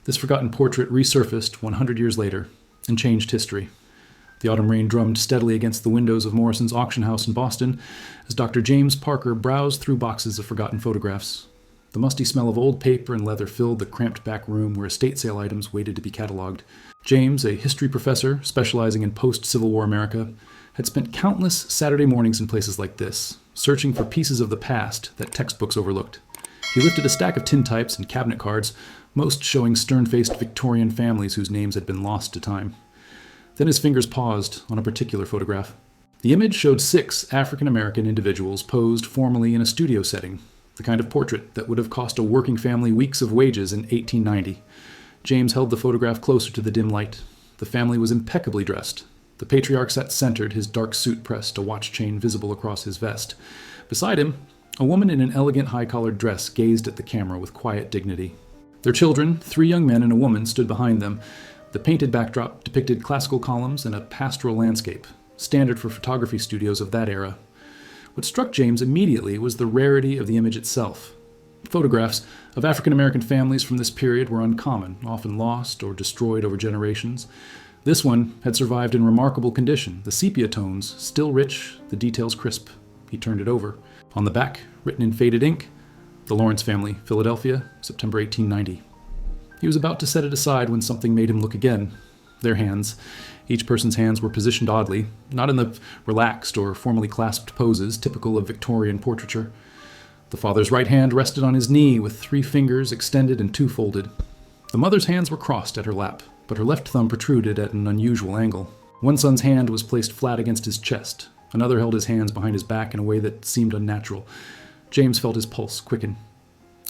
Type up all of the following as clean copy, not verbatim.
This forgotten portrait resurfaced 100 years later and changed history. The autumn rain drummed steadily against the windows of Morrison's auction house in Boston as Dr. James Parker browsed through boxes of forgotten photographs. The musty smell of old paper and leather filled the cramped back room where estate sale items waited to be cataloged. James, a history professor specializing in post-Civil War America, had spent countless Saturday mornings in places like this, searching for pieces of the past that textbooks overlooked. He lifted a stack of tintypes and cabinet cards, most showing stern-faced Victorian families whose names had been lost to time. Then his fingers paused on a particular photograph. The image showed 6 African-American individuals posed formally in a studio setting, the kind of portrait that would have cost a working family weeks of wages in 1890. James held the photograph closer to the dim light. The family was impeccably dressed. The patriarch sat centered, his dark suit pressed, a watch chain visible across his vest. Beside him, a woman in an elegant high-collared dress gazed at the camera with quiet dignity. Their children, 3 young men and a woman, stood behind them. The painted backdrop depicted classical columns and a pastoral landscape, standard for photography studios of that era. What struck James immediately was the rarity of the image itself. Photographs of African-American families from this period were uncommon, often lost or destroyed over generations. This one had survived in remarkable condition, the sepia tones still rich, the details crisp. He turned it over. On the back, written in faded ink, "The Lawrence Family, Philadelphia, September 1890. He was about to set it aside when something made him look again. Their hands. Each person's hands were positioned oddly, not in the relaxed or formally clasped poses typical of Victorian portraiture. The father's right hand rested on his knee with 3 fingers extended and 2 folded. The mother's hands were crossed at her lap, but her left thumb protruded at an unusual angle. One son's hand was placed flat against his chest. Another held his hands behind his back in a way that seemed unnatural. James felt his pulse quicken.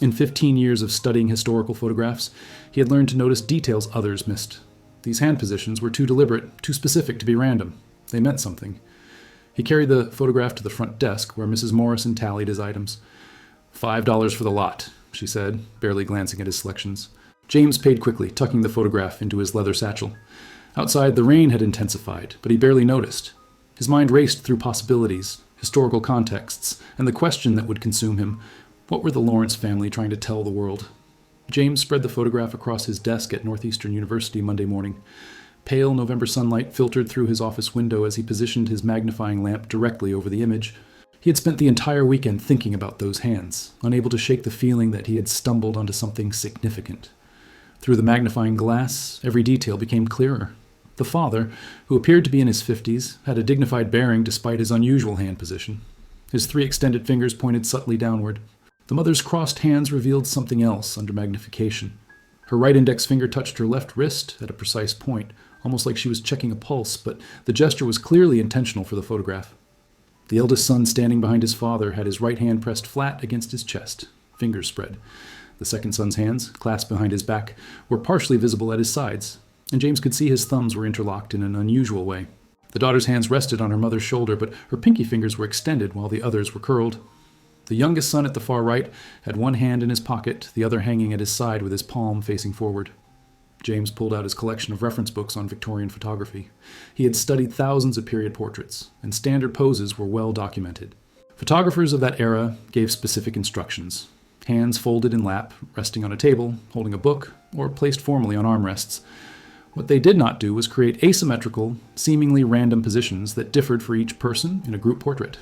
In 15 years of studying historical photographs, he had learned to notice details others missed. These hand positions were too deliberate, too specific to be random. They meant something. He carried the photograph to the front desk where Mrs. Morrison tallied his items. $5 for the lot, she said, barely glancing at his selections. James paid quickly, tucking the photograph into his leather satchel. Outside, the rain had intensified, but he barely noticed. His mind raced through possibilities, historical contexts, and the question that would consume him. What were the Lawrence family trying to tell the world? James spread the photograph across his desk at Northeastern University Monday morning. Pale November sunlight filtered through his office window as he positioned his magnifying lamp directly over the image. He had spent the entire weekend thinking about those hands, unable to shake the feeling that he had stumbled onto something significant. Through the magnifying glass, every detail became clearer. The father, who appeared to be in his 50s, had a dignified bearing despite his unusual hand position. His 3 extended fingers pointed subtly downward. The mother's crossed hands revealed something else under magnification. Her right index finger touched her left wrist at a precise point, almost like she was checking a pulse, but the gesture was clearly intentional for the photograph. The eldest son standing behind his father had his right hand pressed flat against his chest, fingers spread. The second son's hands, clasped behind his back, were partially visible at his sides, and James could see his thumbs were interlocked in an unusual way. The daughter's hands rested on her mother's shoulder, but her pinky fingers were extended while the others were curled. The youngest son at the far right had one hand in his pocket, the other hanging at his side with his palm facing forward. James pulled out his collection of reference books on Victorian photography. He had studied thousands of period portraits, and standard poses were well documented. Photographers of that era gave specific instructions. Hands folded in lap, resting on a table, holding a book, or placed formally on armrests. What they did not do was create asymmetrical, seemingly random positions that differed for each person in a group portrait.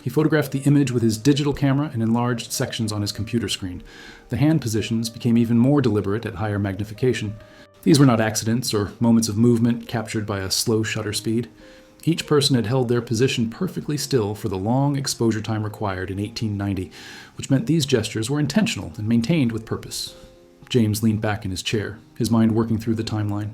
He photographed the image with his digital camera and enlarged sections on his computer screen. The hand positions became even more deliberate at higher magnification. These were not accidents or moments of movement captured by a slow shutter speed. Each person had held their position perfectly still for the long exposure time required in 1890, which meant these gestures were intentional and maintained with purpose. James leaned back in his chair, his mind working through the timeline.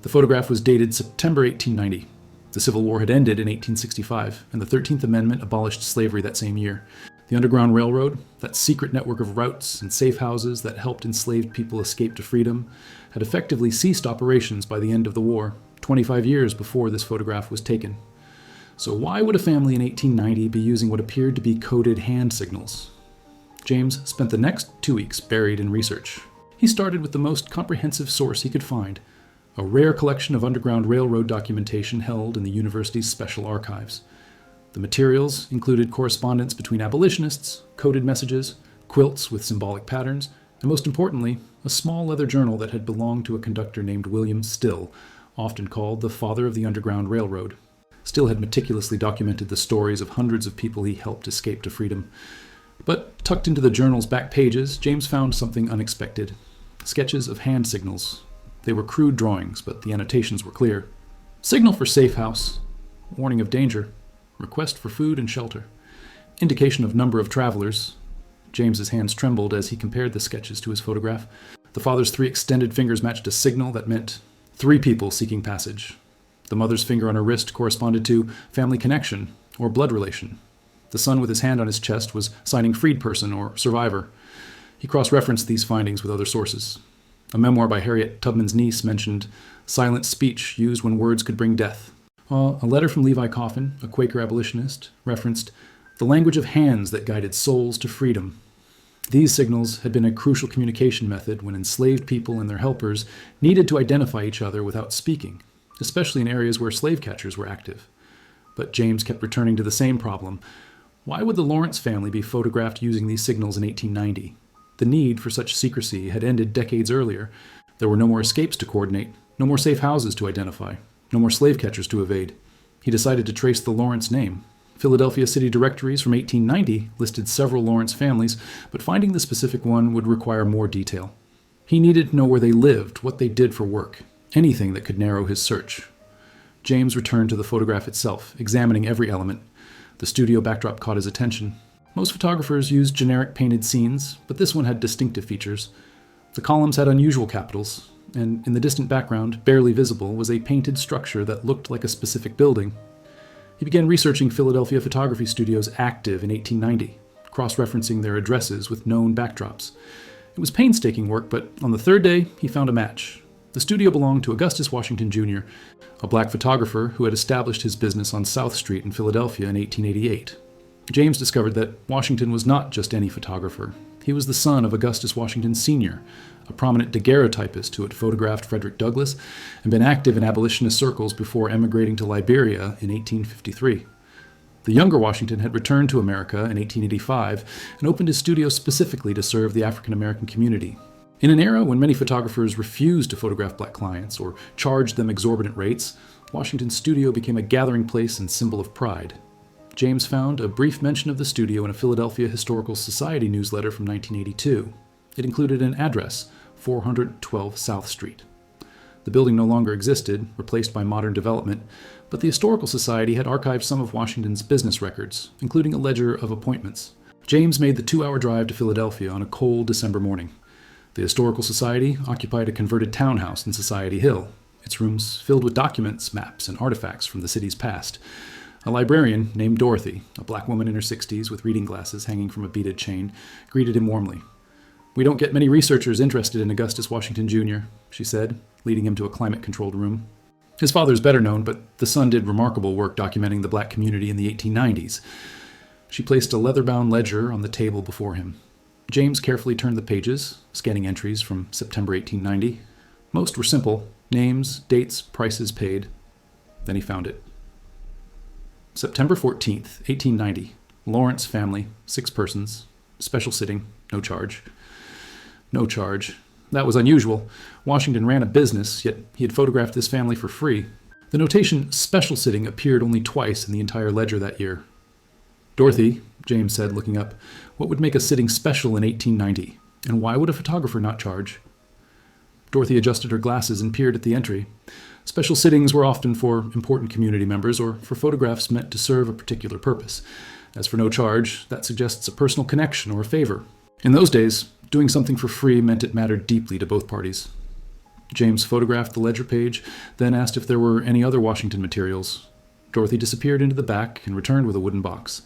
The photograph was dated September 1890. The Civil War had ended in 1865, and the 13th Amendment abolished slavery that same year. The Underground Railroad, that secret network of routes and safe houses that helped enslaved people escape to freedom, had effectively ceased operations by the end of the war, 25 years before this photograph was taken. So why would a family in 1890 be using what appeared to be coded hand signals? James spent the next 2 weeks buried in research. He started with the most comprehensive source he could find, a rare collection of Underground Railroad documentation held in the university's special archives. The materials included correspondence between abolitionists, coded messages, quilts with symbolic patterns, and most importantly, a small leather journal that had belonged to a conductor named William Still, often called the father of the Underground Railroad. Still had meticulously documented the stories of hundreds of people he helped escape to freedom. But tucked into the journal's back pages, James found something unexpected. Sketches of hand signals. They were crude drawings, but the annotations were clear. Signal for safe house. Warning of danger. Request for food and shelter. Indication of number of travelers. James's hands trembled as he compared the sketches to his photograph. The father's 3 extended fingers matched a signal that meant 3 people seeking passage. The mother's finger on her wrist corresponded to family connection or blood relation. The son with his hand on his chest was signing freed person or survivor. He cross-referenced these findings with other sources. A memoir by Harriet Tubman's niece mentioned silent speech used when words could bring death. A letter from Levi Coffin, a Quaker abolitionist, referenced the language of hands that guided souls to freedom. These signals had been a crucial communication method when enslaved people and their helpers needed to identify each other without speaking, especially in areas where slave catchers were active. But James kept returning to the same problem. Why would the Lawrence family be photographed using these signals in 1890? The need for such secrecy had ended decades earlier. There were no more escapes to coordinate, no more safe houses to identify, no more slave catchers to evade. He decided to trace the Lawrence name. Philadelphia city directories from 1890 listed several Lawrence families, but finding the specific one would require more detail. He needed to know where they lived, what they did for work, anything that could narrow his search. James returned to the photograph itself, examining every element. The studio backdrop caught his attention. Most photographers used generic painted scenes, but this one had distinctive features. The columns had unusual capitals, and in the distant background, barely visible, was a painted structure that looked like a specific building. He began researching Philadelphia photography studios active in 1890, cross-referencing their addresses with known backdrops. It was painstaking work, but on the 3rd day, he found a match. The studio belonged to Augustus Washington Jr., a black photographer who had established his business on South Street in Philadelphia in 1888. James discovered that Washington was not just any photographer. He was the son of Augustus Washington Sr., a prominent daguerreotypist who had photographed Frederick Douglass and been active in abolitionist circles before emigrating to Liberia in 1853. The younger Washington had returned to America in 1885 and opened his studio specifically to serve the African American community. In an era when many photographers refused to photograph black clients or charged them exorbitant rates, Washington's studio became a gathering place and symbol of pride. James found a brief mention of the studio in a Philadelphia Historical Society newsletter from 1982. It included an address, 412 South Street. The building no longer existed, replaced by modern development, but the Historical Society had archived some of Washington's business records, including a ledger of appointments. James made the 2-hour drive to Philadelphia on a cold December morning. The Historical Society occupied a converted townhouse in Society Hill, its rooms filled with documents, maps, and artifacts from the city's past. A librarian named Dorothy, a black woman in her 60s with reading glasses hanging from a beaded chain, greeted him warmly. "We don't get many researchers interested in Augustus Washington Jr.," she said, leading him to a climate-controlled room. His father is better known, but the son did remarkable work documenting the black community in the 1890s. She placed a leather-bound ledger on the table before him. James carefully turned the pages, scanning entries from September 1890. Most were simple: names, dates, prices paid. Then he found it. September 14th, 1890. Lawrence family, 6 persons. Special sitting, no charge. No charge. That was unusual. Washington ran a business, yet he had photographed this family for free. The notation "special sitting" appeared only twice in the entire ledger that year. "Dorothy," James said, looking up, "what would make a sitting special in 1890? And why would a photographer not charge?" Dorothy adjusted her glasses and peered at the entry. Special sittings were often for important community members or for photographs meant to serve a particular purpose. As for no charge, that suggests a personal connection or a favor. In those days, doing something for free meant it mattered deeply to both parties. James photographed the ledger page, then asked if there were any other Washington materials. Dorothy disappeared into the back and returned with a wooden box.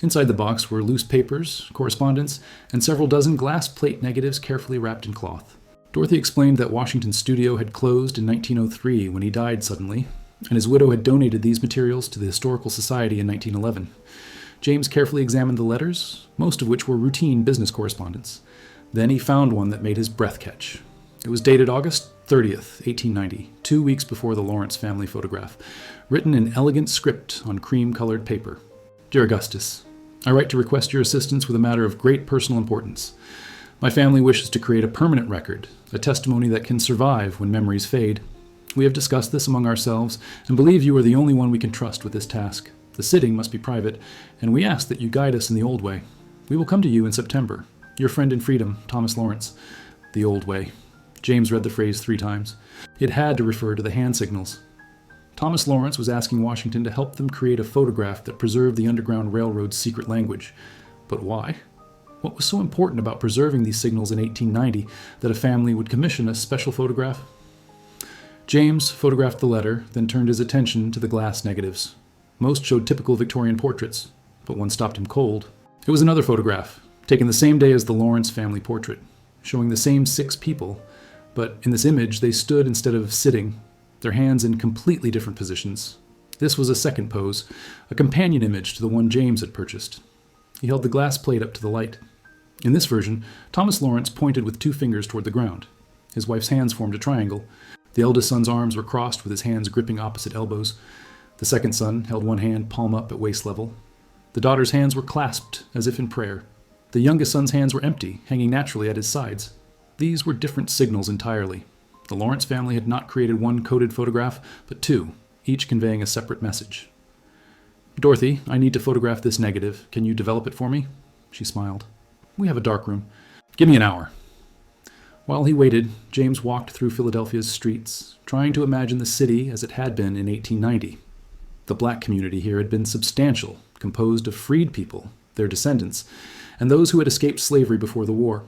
Inside the box were loose papers, correspondence, and several dozen glass plate negatives carefully wrapped in cloth. Dorothy explained that Washington's studio had closed in 1903 when he died suddenly, and his widow had donated these materials to the Historical Society in 1911. James carefully examined the letters, most of which were routine business correspondence. Then he found one that made his breath catch. It was dated August 30th, 1890, 2 weeks before the Lawrence family photograph, written in elegant script on cream-colored paper. "Dear Augustus, I write to request your assistance with a matter of great personal importance. My family wishes to create a permanent record, a testimony that can survive when memories fade. We have discussed this among ourselves and believe you are the only one we can trust with this task. The sitting must be private, and we ask that you guide us in the old way. We will come to you in September. Your friend in freedom, Thomas Lawrence. The old way. James read the phrase 3 times. It had to refer to the hand signals. Thomas Lawrence was asking Washington to help them create a photograph that preserved the Underground Railroad's secret language. But why? What was so important about preserving these signals in 1890 that a family would commission a special photograph? James photographed the letter, then turned his attention to the glass negatives. Most showed typical Victorian portraits, but one stopped him cold. It was another photograph, taken the same day as the Lawrence family portrait, showing the same 6 people, but in this image they stood instead of sitting, their hands in completely different positions. This was a second pose, a companion image to the one James had purchased. He held the glass plate up to the light. In this version, Thomas Lawrence pointed with 2 fingers toward the ground. His wife's hands formed a triangle. The eldest son's arms were crossed with his hands gripping opposite elbows. The second son held one hand palm up at waist level. The daughter's hands were clasped as if in prayer. The youngest son's hands were empty, hanging naturally at his sides. These were different signals entirely. The Lawrence family had not created one coded photograph, but 2, each conveying a separate message. "Dorothy, I need to photograph this negative. Can you develop it for me?" She smiled. "We have a darkroom. Give me an hour." While he waited, James walked through Philadelphia's streets, trying to imagine the city as it had been in 1890. The black community here had been substantial, composed of freed people, their descendants, and those who had escaped slavery before the war.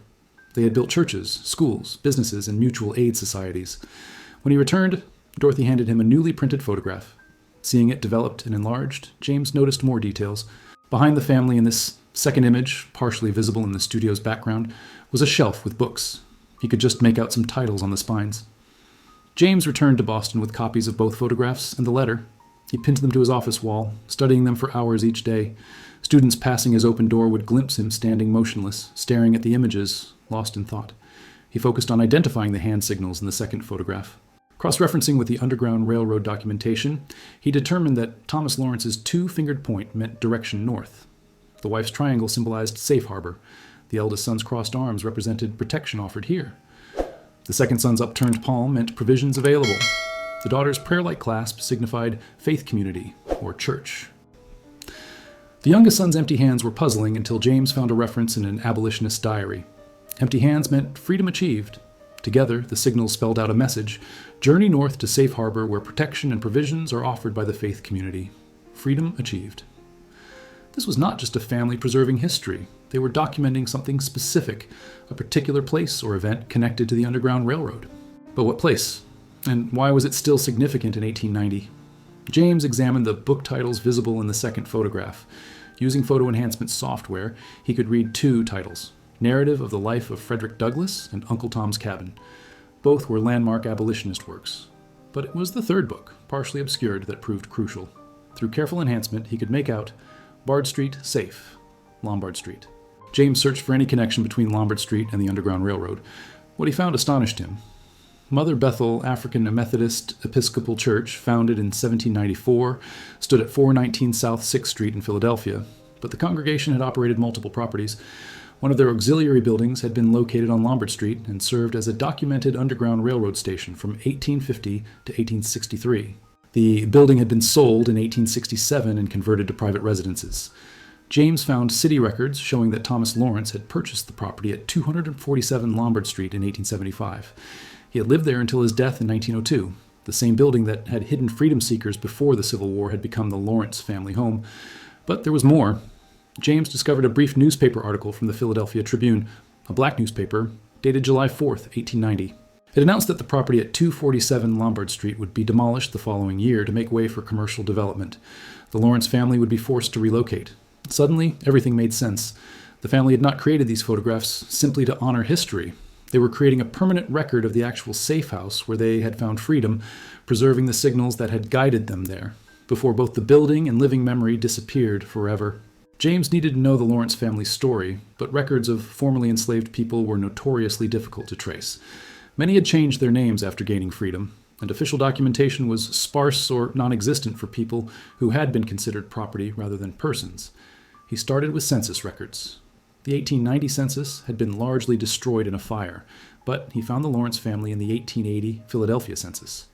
They had built churches, schools, businesses, and mutual aid societies. When he returned, Dorothy handed him a newly printed photograph. Seeing it developed and enlarged, James noticed more details. Behind the family in this second image, partially visible in the studio's background, was a shelf with books. He could just make out some titles on the spines. James returned to Boston with copies of both photographs and the letter. He pinned them to his office wall, studying them for hours each day. Students passing his open door would glimpse him standing motionless, staring at the images, lost in thought. He focused on identifying the hand signals in the second photograph. Cross-referencing with the Underground Railroad documentation, he determined that Thomas Lawrence's 2-fingered point meant direction north. The wife's triangle symbolized safe harbor. The eldest son's crossed arms represented protection offered here. The second son's upturned palm meant provisions available. The daughter's prayer-like clasp signified faith community, or church. The youngest son's empty hands were puzzling until James found a reference in an abolitionist diary. Empty hands meant freedom achieved. Together, the signals spelled out a message: journey north to safe harbor where protection and provisions are offered by the faith community. Freedom achieved. This was not just a family preserving history. They were documenting something specific, a particular place or event connected to the Underground Railroad. But what place? And why was it still significant in 1890? James examined the book titles visible in the second photograph. Using photo enhancement software, he could read 2 titles: Narrative of the Life of Frederick Douglass and Uncle Tom's Cabin. Both were landmark abolitionist works. But it was the third book, partially obscured, that proved crucial. Through careful enhancement, he could make out Bard Street, safe. Lombard Street. James searched for any connection between Lombard Street and the Underground Railroad. What he found astonished him. Mother Bethel African Methodist Episcopal Church, founded in 1794, stood at 419 South 6th Street in Philadelphia, but the congregation had operated multiple properties. One of their auxiliary buildings had been located on Lombard Street and served as a documented Underground Railroad station from 1850 to 1863. The building had been sold in 1867 and converted to private residences. James found city records showing that Thomas Lawrence had purchased the property at 247 Lombard Street in 1875. He had lived there until his death in 1902. The same building that had hidden freedom seekers before the Civil War had become the Lawrence family home. But there was more. James discovered a brief newspaper article from the Philadelphia Tribune, a black newspaper, dated July 4th, 1890. It announced that the property at 247 Lombard Street would be demolished the following year to make way for commercial development. The Lawrence family would be forced to relocate. Suddenly, everything made sense. The family had not created these photographs simply to honor history. They were creating a permanent record of the actual safe house where they had found freedom, preserving the signals that had guided them there, before both the building and living memory disappeared forever. James needed to know the Lawrence family's story, but records of formerly enslaved people were notoriously difficult to trace. Many had changed their names after gaining freedom, and official documentation was sparse or non-existent for people who had been considered property rather than persons. He started with census records. The 1890 census had been largely destroyed in a fire, but he found the Lawrence family in the 1880 Philadelphia census.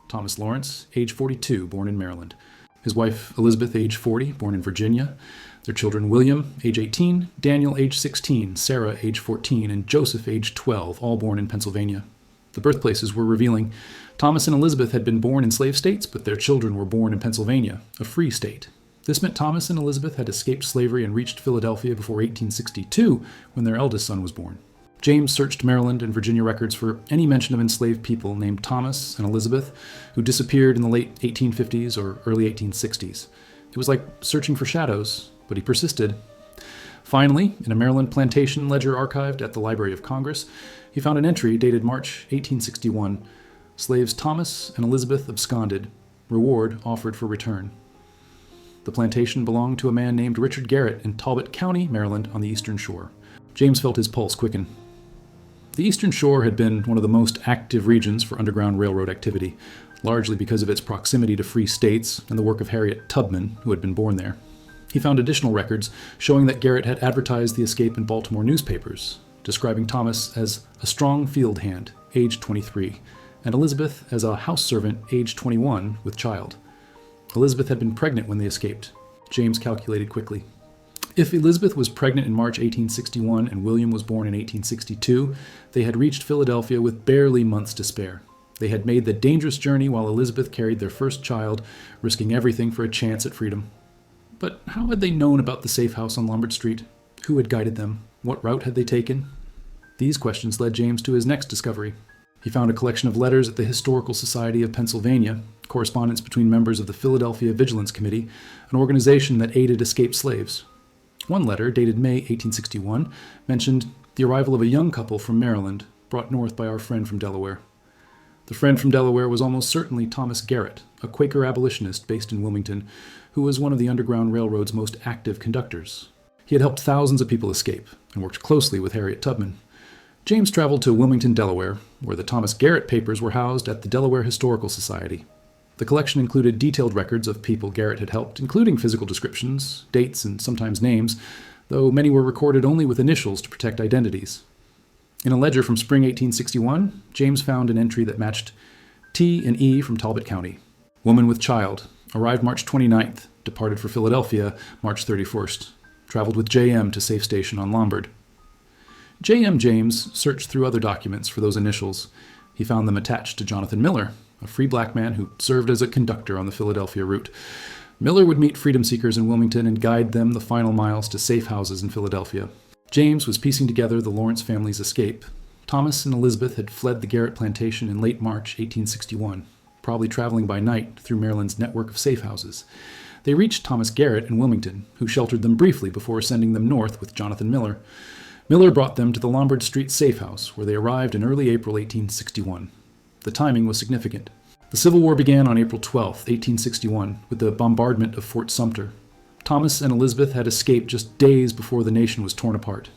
Thomas Lawrence, age 42, born in Maryland. His wife, Elizabeth, age 40, born in Virginia. Their children, William, age 18, Daniel, age 16, Sarah, age 14, and Joseph, age 12, all born in Pennsylvania. The birthplaces were revealing. Thomas and Elizabeth had been born in slave states, but their children were born in Pennsylvania, a free state. This meant Thomas and Elizabeth had escaped slavery and reached Philadelphia before 1862, when their eldest son was born. James searched Maryland and Virginia records for any mention of enslaved people named Thomas and Elizabeth who disappeared in the late 1850s or early 1860s. It was like searching for shadows, but he persisted. Finally, in a Maryland plantation ledger archived at the Library of Congress, he found an entry dated March 1861. Slaves Thomas and Elizabeth absconded. Reward offered for return. The plantation belonged to a man named Richard Garrett in Talbot County, Maryland, on the Eastern Shore. James felt his pulse quicken. The Eastern Shore had been one of the most active regions for Underground Railroad activity, largely because of its proximity to free states and the work of Harriet Tubman, who had been born there. He found additional records showing that Garrett had advertised the escape in Baltimore newspapers, describing Thomas as a strong field hand, age 23, and Elizabeth as a house servant, age 21, with child. Elizabeth had been pregnant when they escaped. James calculated quickly. If Elizabeth was pregnant in March 1861 and William was born in 1862, they had reached Philadelphia with barely months to spare. They had made the dangerous journey while Elizabeth carried their first child, risking everything for a chance at freedom. But how had they known about the safe house on Lombard Street? Who had guided them? What route had they taken? These questions led James to his next discovery. He found a collection of letters at the Historical Society of Pennsylvania, correspondence between members of the Philadelphia Vigilance Committee, an organization that aided escaped slaves. One letter, dated May 1861, mentioned the arrival of a young couple from Maryland, brought north by our friend from Delaware. The friend from Delaware was almost certainly Thomas Garrett, a Quaker abolitionist based in Wilmington, who was one of the Underground Railroad's most active conductors. He had helped thousands of people escape and worked closely with Harriet Tubman. James traveled to Wilmington, Delaware, where the Thomas Garrett papers were housed at the Delaware Historical Society. The collection included detailed records of people Garrett had helped, including physical descriptions, dates, and sometimes names, though many were recorded only with initials to protect identities. In a ledger from spring 1861, James found an entry that matched T and E from Talbot County. Woman with child, arrived March 29th, departed for Philadelphia March 31st, traveled with J.M. to safe station on Lombard. J.M. James searched through other documents for those initials. He found them attached to Jonathan Miller, a free black man who served as a conductor on the Philadelphia route. Miller would meet freedom seekers in Wilmington and guide them the final miles to safe houses in Philadelphia. James was piecing together the Lawrence family's escape. Thomas and Elizabeth had fled the Garrett plantation in late March 1861, probably traveling by night through Maryland's network of safe houses. They reached Thomas Garrett in Wilmington, who sheltered them briefly before sending them north with Jonathan Miller. Miller brought them to the Lombard Street safe house, where they arrived in early April 1861. The timing was significant. The Civil War began on April 12, 1861, with the bombardment of Fort Sumter. Thomas and Elizabeth had escaped just days before the nation was torn apart.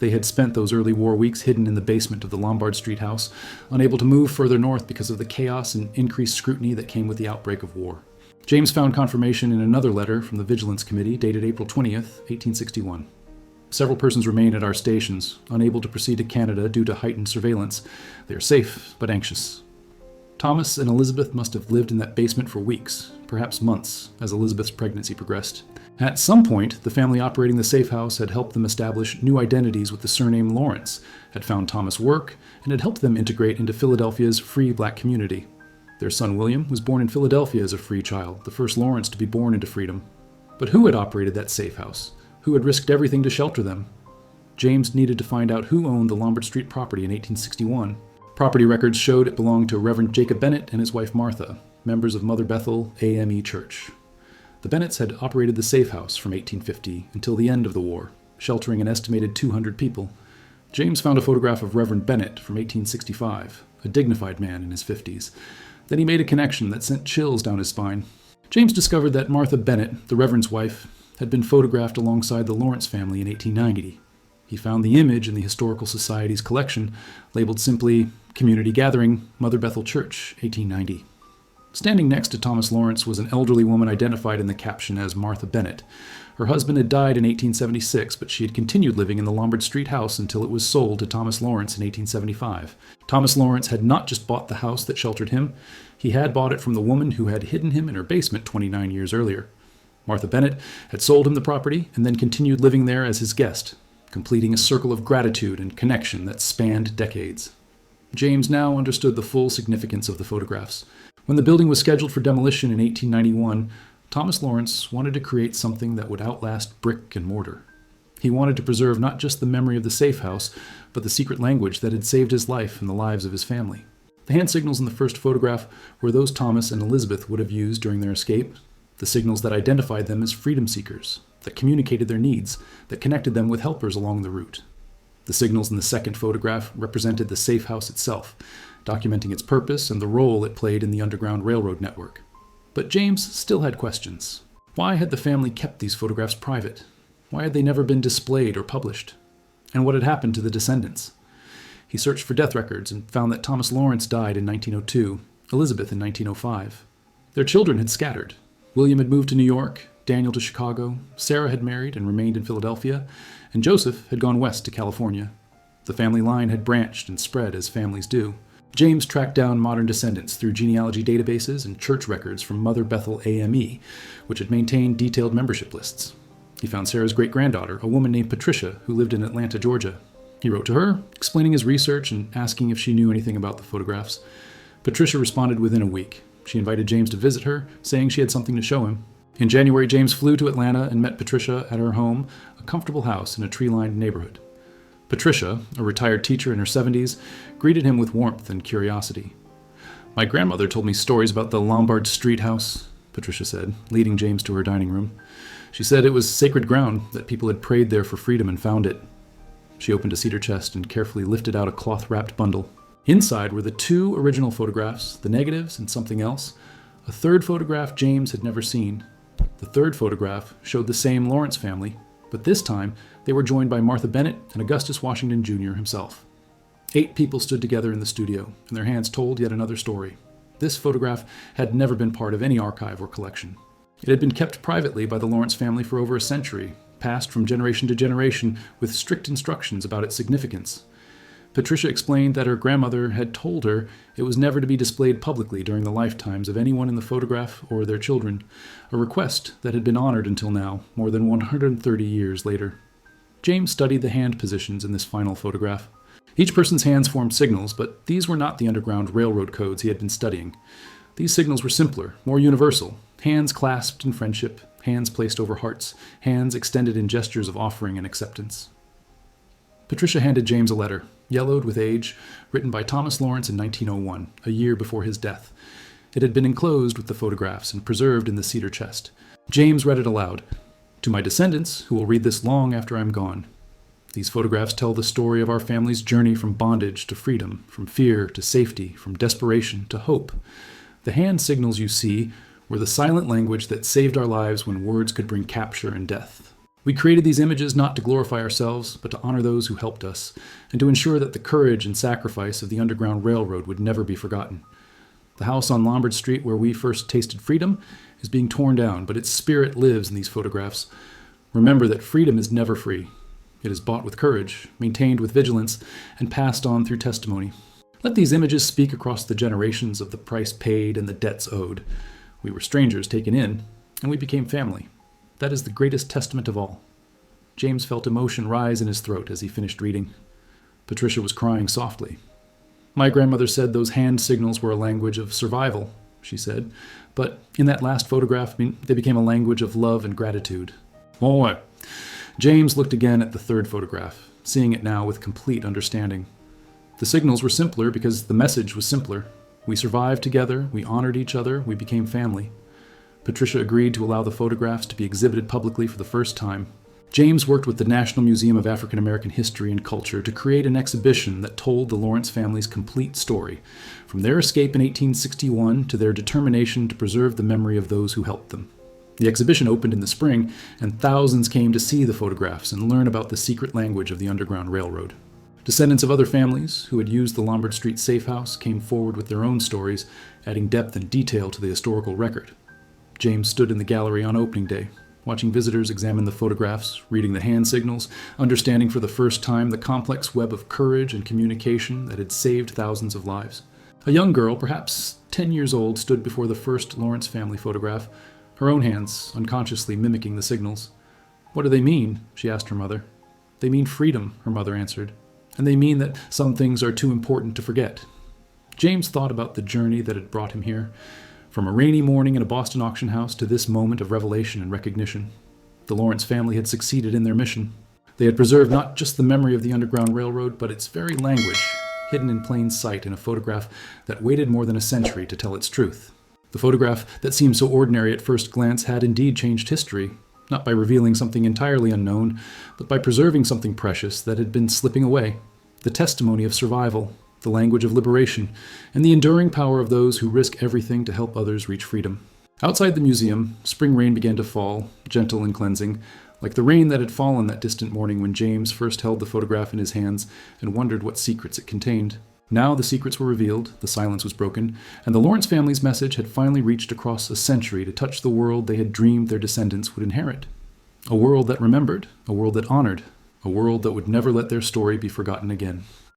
They had spent those early war weeks hidden in the basement of the Lombard Street house, unable to move further north because of the chaos and increased scrutiny that came with the outbreak of war. James found confirmation in another letter from the Vigilance Committee dated April 20th, 1861. Several persons remain at our stations, unable to proceed to Canada due to heightened surveillance. They are safe, but anxious. Thomas and Elizabeth must have lived in that basement for weeks, perhaps months, as Elizabeth's pregnancy progressed. At some point, the family operating the safe house had helped them establish new identities with the surname Lawrence, had found Thomas work, and had helped them integrate into Philadelphia's free black community. Their son William was born in Philadelphia as a free child, the first Lawrence to be born into freedom. But who had operated that safe house? Who had risked everything to shelter them? James needed to find out who owned the Lombard Street property in 1861. Property records showed it belonged to Reverend Jacob Bennett and his wife Martha, members of Mother Bethel AME Church. The Bennetts had operated the safe house from 1850 until the end of the war, sheltering an estimated 200 people. James found a photograph of Reverend Bennett from 1865, a dignified man in his 50s. Then he made a connection that sent chills down his spine. James discovered that Martha Bennett, the Reverend's wife, had been photographed alongside the Lawrence family in 1890. He found the image in the Historical Society's collection, labeled simply Community Gathering, Mother Bethel Church, 1890. Standing next to Thomas Lawrence was an elderly woman identified in the caption as Martha Bennett. Her husband had died in 1876, but she had continued living in the Lombard Street house until it was sold to Thomas Lawrence in 1875. Thomas Lawrence had not just bought the house that sheltered him, he had bought it from the woman who had hidden him in her basement 29 years earlier. Martha Bennett had sold him the property and then continued living there as his guest, completing a circle of gratitude and connection that spanned decades. James now understood the full significance of the photographs. When the building was scheduled for demolition in 1891, Thomas Lawrence wanted to create something that would outlast brick and mortar. He wanted to preserve not just the memory of the safe house, but the secret language that had saved his life and the lives of his family. The hand signals in the first photograph were those Thomas and Elizabeth would have used during their escape, the signals that identified them as freedom seekers, that communicated their needs, that connected them with helpers along the route. The signals in the second photograph represented the safe house itself, documenting its purpose and the role it played in the Underground Railroad network. But James still had questions. Why had the family kept these photographs private? Why had they never been displayed or published? And what had happened to the descendants? He searched for death records and found that Thomas Lawrence died in 1902, Elizabeth in 1905. Their children had scattered. William had moved to New York, Daniel to Chicago, Sarah had married and remained in Philadelphia, and Joseph had gone west to California. The family line had branched and spread as families do. James tracked down modern descendants through genealogy databases and church records from Mother Bethel AME, which had maintained detailed membership lists. He found Sarah's great-granddaughter, a woman named Patricia, who lived in Atlanta, Georgia. He wrote to her, explaining his research and asking if she knew anything about the photographs. Patricia responded within a week. She invited James to visit her, saying she had something to show him. In January, James flew to Atlanta and met Patricia at her home, a comfortable house in a tree-lined neighborhood. Patricia, a retired teacher in her 70s, greeted him with warmth and curiosity. "My grandmother told me stories about the Lombard Street house," Patricia said, leading James to her dining room. "She said it was sacred ground, that people had prayed there for freedom and found it." She opened a cedar chest and carefully lifted out a cloth-wrapped bundle. Inside were the two original photographs, the negatives and something else. A third photograph James had never seen. The third photograph showed the same Lawrence family, but this time they were joined by Martha Bennett and Augustus Washington Jr. himself. 8 people stood together in the studio, and their hands told yet another story. This photograph had never been part of any archive or collection. It had been kept privately by the Lawrence family for over a century, passed from generation to generation with strict instructions about its significance. Patricia explained that her grandmother had told her it was never to be displayed publicly during the lifetimes of anyone in the photograph or their children, a request that had been honored until now, more than 130 years later. James studied the hand positions in this final photograph. Each person's hands formed signals, but these were not the Underground Railroad codes he had been studying. These signals were simpler, more universal. Hands clasped in friendship, hands placed over hearts, hands extended in gestures of offering and acceptance. Patricia handed James a letter, yellowed with age, written by Thomas Lawrence in 1901, a year before his death. It had been enclosed with the photographs and preserved in the cedar chest. James read it aloud. "To my descendants, who will read this long after I'm gone. These photographs tell the story of our family's journey from bondage to freedom, from fear to safety, from desperation to hope. The hand signals you see were the silent language that saved our lives when words could bring capture and death. We created these images not to glorify ourselves, but to honor those who helped us, and to ensure that the courage and sacrifice of the Underground Railroad would never be forgotten. The house on Lombard Street where we first tasted freedom is being torn down, but its spirit lives in these photographs. Remember that freedom is never free. It is bought with courage, maintained with vigilance, and passed on through testimony. Let these images speak across the generations of the price paid and the debts owed. We were strangers taken in, and we became family. That is the greatest testament of all." James felt emotion rise in his throat as he finished reading. Patricia was crying softly. "My grandmother said those hand signals were a language of survival," she said. "But in that last photograph, they became a language of love and gratitude." "All right." James looked again at the third photograph, seeing it now with complete understanding. The signals were simpler because the message was simpler. We survived together, we honored each other, we became family. Patricia agreed to allow the photographs to be exhibited publicly for the first time. James worked with the National Museum of African American History and Culture to create an exhibition that told the Lawrence family's complete story, from their escape in 1861 to their determination to preserve the memory of those who helped them. The exhibition opened in the spring, and thousands came to see the photographs and learn about the secret language of the Underground Railroad. Descendants of other families who had used the Lombard Street safe house came forward with their own stories, adding depth and detail to the historical record. James stood in the gallery on opening day, watching visitors examine the photographs, reading the hand signals, understanding for the first time the complex web of courage and communication that had saved thousands of lives. A young girl, perhaps 10 years old, stood before the first Lawrence family photograph, her own hands unconsciously mimicking the signals. "What do they mean?" she asked her mother. "They mean freedom," her mother answered. "And they mean that some things are too important to forget." James thought about the journey that had brought him here, from a rainy morning in a Boston auction house to this moment of revelation and recognition. The Lawrence family had succeeded in their mission. They had preserved not just the memory of the Underground Railroad, but its very language, hidden in plain sight in a photograph that waited more than a century to tell its truth. The photograph that seemed so ordinary at first glance had indeed changed history, not by revealing something entirely unknown, but by preserving something precious that had been slipping away. The testimony of survival, the language of liberation, and the enduring power of those who risk everything to help others reach freedom. Outside the museum, spring rain began to fall, gentle and cleansing, like the rain that had fallen that distant morning when James first held the photograph in his hands and wondered what secrets it contained. Now the secrets were revealed, the silence was broken, and the Lawrence family's message had finally reached across a century to touch the world they had dreamed their descendants would inherit. A world that remembered, a world that honored, a world that would never let their story be forgotten again.